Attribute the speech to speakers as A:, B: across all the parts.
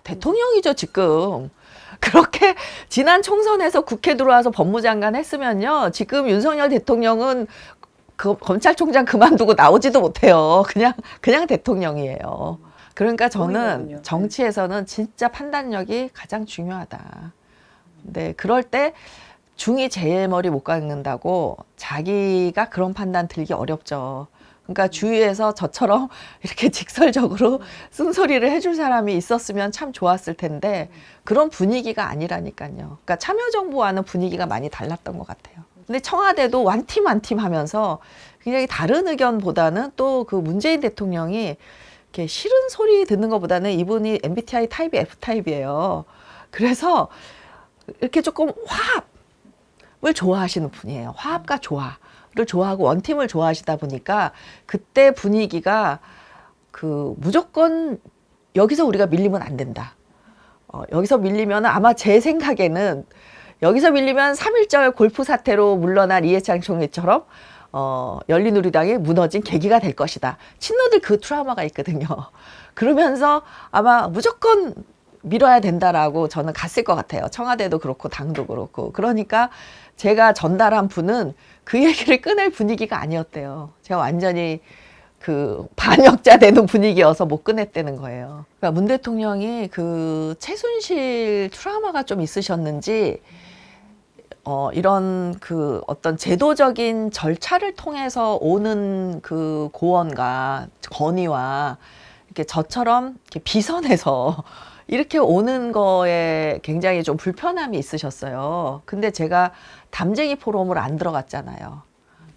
A: 대통령이죠, 지금. 그렇게 지난 총선에서 국회 들어와서 법무장관 했으면요. 지금 윤석열 대통령은 그 검찰총장 그만두고 나오지도 못해요. 그냥 대통령이에요. 그러니까 저는 정치에서는 진짜 판단력이 가장 중요하다. 네, 그럴 때 중이 제일 머리 못 깎는다고 자기가 그런 판단 들기 어렵죠. 그러니까 주위에서 저처럼 이렇게 직설적으로 쓴소리를 해줄 사람이 있었으면 참 좋았을 텐데 그런 분위기가 아니라니까요. 그러니까 참여정부와는 분위기가 많이 달랐던 것 같아요. 근데 청와대도 완팀 하면서 굉장히 다른 의견보다는 또 그 문재인 대통령이 이렇게 싫은 소리 듣는 것보다는 이분이 MBTI 타입이 F타입이에요. 그래서 이렇게 조금 화합을 좋아하시는 분이에요. 화합과 조화를 좋아하고 원팀을 좋아하시다 보니까 그때 분위기가 그 무조건 여기서 우리가 밀리면 안 된다. 여기서 밀리면 아마 제 생각에는 여기서 밀리면 3.1절 골프 사태로 물러난 이해창 총리처럼 열린우리당이 무너진 계기가 될 것이다. 친노들 그 트라우마가 있거든요. 그러면서 아마 무조건 밀어야 된다라고 저는 갔을 것 같아요. 청와대도 그렇고 당도 그렇고. 그러니까 제가 전달한 분은 그 얘기를 꺼낼 분위기가 아니었대요. 제가 완전히 그 반역자 되는 분위기여서 못 꺼냈다는 거예요. 그러니까 문 대통령이 그 최순실 트라우마가 좀 있으셨는지 이런 그 어떤 제도적인 절차를 통해서 오는 그 고언과 건의와 이렇게 저처럼 이렇게 비선해서 이렇게 오는 거에 굉장히 좀 불편함이 있으셨어요. 근데 제가 담쟁이 포럼을 안 들어갔잖아요.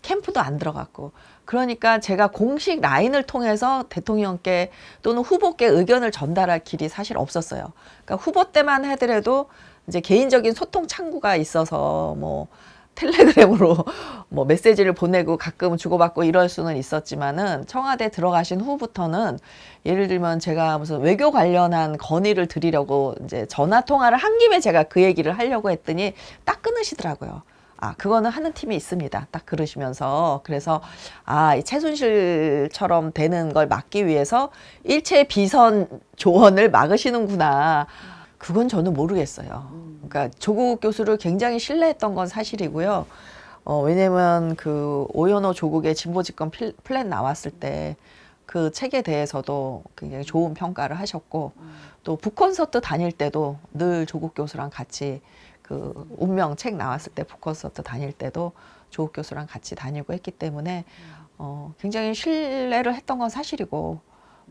A: 캠프도 안 들어갔고. 그러니까 제가 공식 라인을 통해서 대통령께 또는 후보께 의견을 전달할 길이 사실 없었어요. 그러니까 후보 때만 하더라도 이제 개인적인 소통 창구가 있어서 뭐 텔레그램으로 뭐 메시지를 보내고 가끔 주고받고 이럴 수는 있었지만은 청와대 들어가신 후부터는 예를 들면 제가 무슨 외교 관련한 건의를 드리려고 이제 전화 통화를 한 김에 제가 그 얘기를 하려고 했더니 딱 끊으시더라고요. 그거는 하는 팀이 있습니다. 딱 그러시면서. 그래서, 이 최순실처럼 되는 걸 막기 위해서 일체 비선 조언을 막으시는구나. 그건 저는 모르겠어요. 그러니까 조국 교수를 굉장히 신뢰했던 건 사실이고요. 왜냐면 그 오연호 조국의 진보집권 플랜 나왔을 때 그 책에 대해서도 굉장히 좋은 평가를 하셨고 또 북콘서트 다닐 때도 늘 조국 교수랑 같이 그 운명 책 나왔을 때 북콘서트 다닐 때도 조국 교수랑 같이 다니고 했기 때문에 굉장히 신뢰를 했던 건 사실이고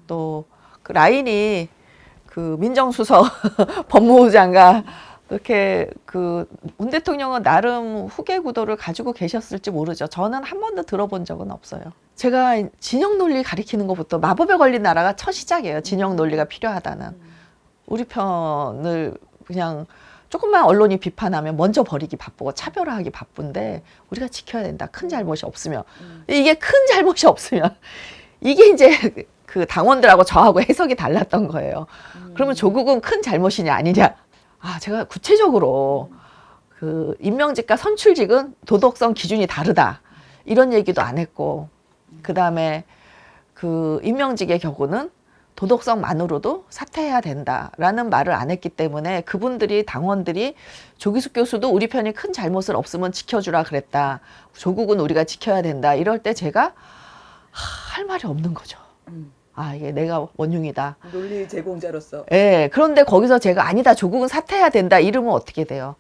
A: 또 그 라인이 그 민정수석 법무부 장관 그렇게 그 문 대통령은 나름 후계 구도를 가지고 계셨을지 모르죠. 저는 한 번도 들어본 적은 없어요. 제가 진영 논리 가리키는 것부터 마법에 걸린 나라가 첫 시작이에요. 진영 논리가 필요하다는. 우리 편을 그냥 조금만 언론이 비판하면 먼저 버리기 바쁘고 차별화하기 바쁜데 우리가 지켜야 된다. 큰 잘못이 없으면. 이게 큰 잘못이 없으면 이게 이제 그 당원들하고 저하고 해석이 달랐던 거예요. 그러면 조국은 큰 잘못이냐 아니냐. 제가 구체적으로 그 임명직과 선출직은 도덕성 기준이 다르다. 이런 얘기도 안 했고 그다음에 그 임명직의 경우는 도덕성만으로도 사퇴해야 된다라는 말을 안 했기 때문에 그분들이 당원들이 조기숙 교수도 우리 편이 큰 잘못을 없으면 지켜주라 그랬다. 조국은 우리가 지켜야 된다. 이럴 때 제가 할 말이 없는 거죠. 이게 내가 원흉이다.
B: 논리 제공자로서.
A: 예. 그런데 거기서 제가 아니다. 조국은 사퇴해야 된다. 이러면 어떻게 돼요?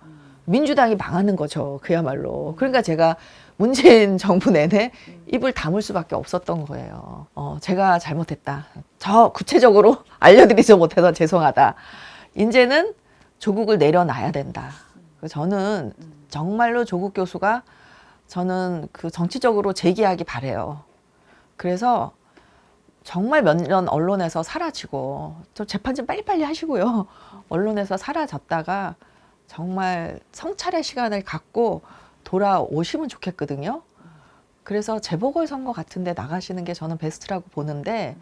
A: 민주당이 망하는 거죠. 그야말로. 그러니까 제가 문재인 정부 내내 입을 다물 수밖에 없었던 거예요. 제가 잘못했다. 저 구체적으로 알려드리지 못해서 죄송하다. 이제는 조국을 내려놔야 된다. 저는 정말로 조국 교수가 저는 그 정치적으로 재기하기 바래요. 그래서 정말 몇 년 언론에서 사라지고 좀 재판 좀 빨리빨리 하시고요. 언론에서 사라졌다가 정말 성찰의 시간을 갖고 돌아오시면 좋겠거든요. 그래서 재보궐선거 같은데 나가시는 게 저는 베스트라고 보는데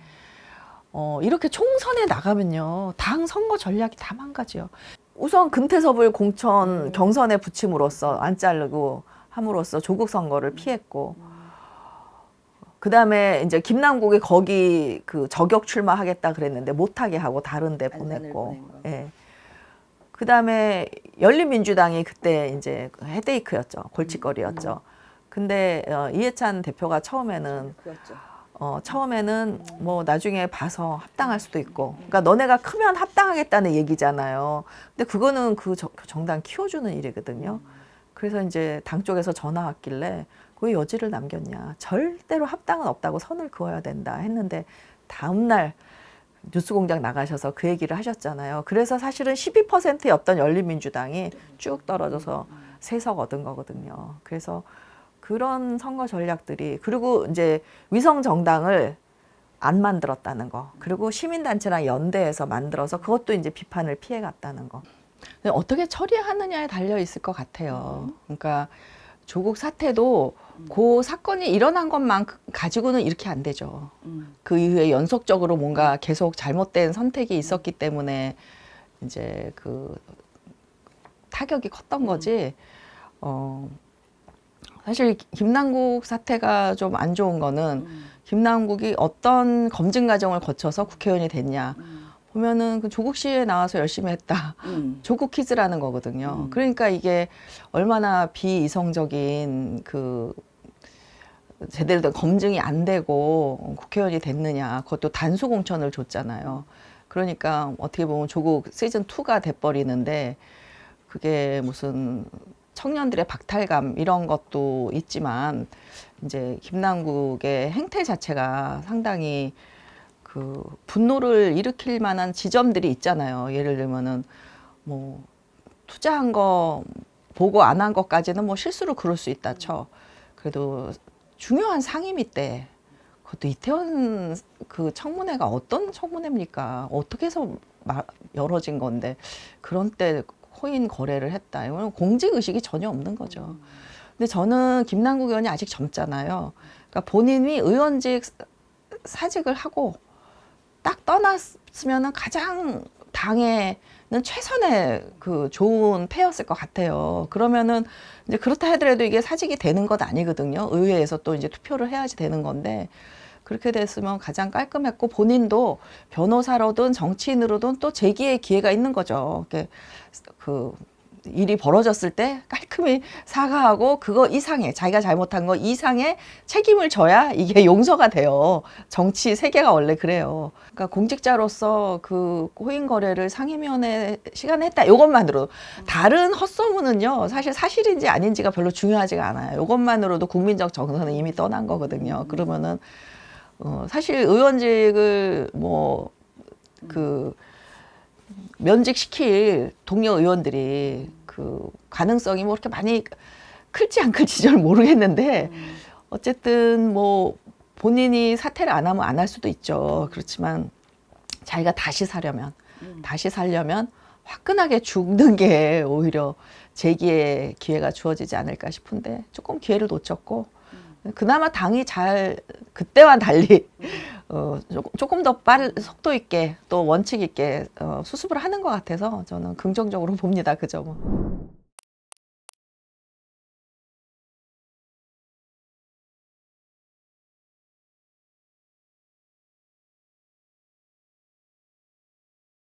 A: 이렇게 총선에 나가면요. 당 선거 전략이 다 망가져요. 우선 금태섭을 공천 경선에 붙임으로써 안 자르고 함으로써 조국 선거를 피했고 그다음에 이제 김남국이 거기 그 저격 출마하겠다 그랬는데 못하게 하고 다른 데 보냈고. 예. 그다음에 열린민주당이 그때 이제 헤데이크였죠. 골칫거리였죠. 근데 이해찬 대표가 처음에는 뭐 나중에 봐서 합당할 수도 있고, 그러니까 너네가 크면 합당하겠다는 얘기잖아요. 근데 그거는 그 정당 키워주는 일이거든요. 그래서 이제 당 쪽에서 전화 왔길래 왜 여지를 남겼냐, 절대로 합당은 없다고 선을 그어야 된다 했는데 다음날 뉴스공장 나가셔서 그 얘기를 하셨잖아요. 그래서 사실은 12%였던 열린민주당이 쭉 떨어져서 3석 얻은 거거든요. 그래서 그런 선거 전략들이, 그리고 이제 위성 정당을 안 만들었다는 거, 그리고 시민단체랑 연대해서 만들어서 그것도 이제 비판을 피해갔다는 거. 어떻게 처리하느냐에 달려 있을 것 같아요. 그러니까 조국 사태도 그 사건이 일어난 것만 가지고는 이렇게 안 되죠. 그 이후에 연속적으로 뭔가 계속 잘못된 선택이 있었기 때문에 이제 그 타격이 컸던 거지. 사실 김남국 사태가 좀 안 좋은 거는 김남국이 어떤 검증 과정을 거쳐서 국회의원이 됐냐 보면은 그 조국 시위에 나와서 열심히 했다. 조국 퀴즈라는 거거든요. 그러니까 이게 얼마나 비이성적인 그 제대로 된 검증이 안 되고 국회의원이 됐느냐. 그것도 단수 공천을 줬잖아요. 그러니까 어떻게 보면 조국 시즌2가 돼버리는데, 그게 무슨 청년들의 박탈감 이런 것도 있지만 이제 김남국의 행태 자체가 상당히 그 분노를 일으킬 만한 지점들이 있잖아요. 예를 들면은 뭐 투자한 거 보고 안 한 것까지는 뭐 실수로 그럴 수 있다 쳐. 그래도 중요한 상임위 때, 그것도 이태원 그 청문회가 어떤 청문회입니까? 어떻게 해서 열어진 건데 그런 때 코인 거래를 했다. 이건 공직 의식이 전혀 없는 거죠. 근데 저는 김남국 의원이 아직 젊잖아요. 그러니까 본인이 의원직 사직을 하고 딱 떠났으면은 가장 당에는 최선의 그 좋은 패였을 것 같아요. 그러면은 이제 그렇다 하더라도 이게 사직이 되는 것 아니거든요. 의회에서 또 이제 투표를 해야지 되는 건데, 그렇게 됐으면 가장 깔끔했고 본인도 변호사로든 정치인으로든 또 재기의 기회가 있는 거죠. 그 일이 벌어졌을 때 깔끔히 사과하고 그거 이상의, 자기가 잘못한 거 이상의 책임을 져야 이게 용서가 돼요. 정치 세계가 원래 그래요. 그러니까 공직자로서 그 코인 거래를 상임위원회 시간에 했다, 이것만으로. 다른 헛소문은요 사실 사실인지 아닌지가 별로 중요하지가 않아요. 이것만으로도 국민적 정서는 이미 떠난 거거든요. 그러면은 사실 의원직을 뭐 그 면직시킬 동료 의원들이 그 가능성이 뭐 그렇게 많이 클지 안 클지 잘 모르겠는데, 어쨌든 뭐 본인이 사퇴를 안 하면 안 할 수도 있죠. 그렇지만 자기가 다시 살려면 화끈하게 죽는 게 오히려 재기의 기회가 주어지지 않을까 싶은데, 조금 기회를 놓쳤고, 그나마 당이 잘 그때와 달리 조금 더 빠른 속도 있게 또 원칙 있게 수습을 하는 것 같아서 저는 긍정적으로 봅니다. 그 점은.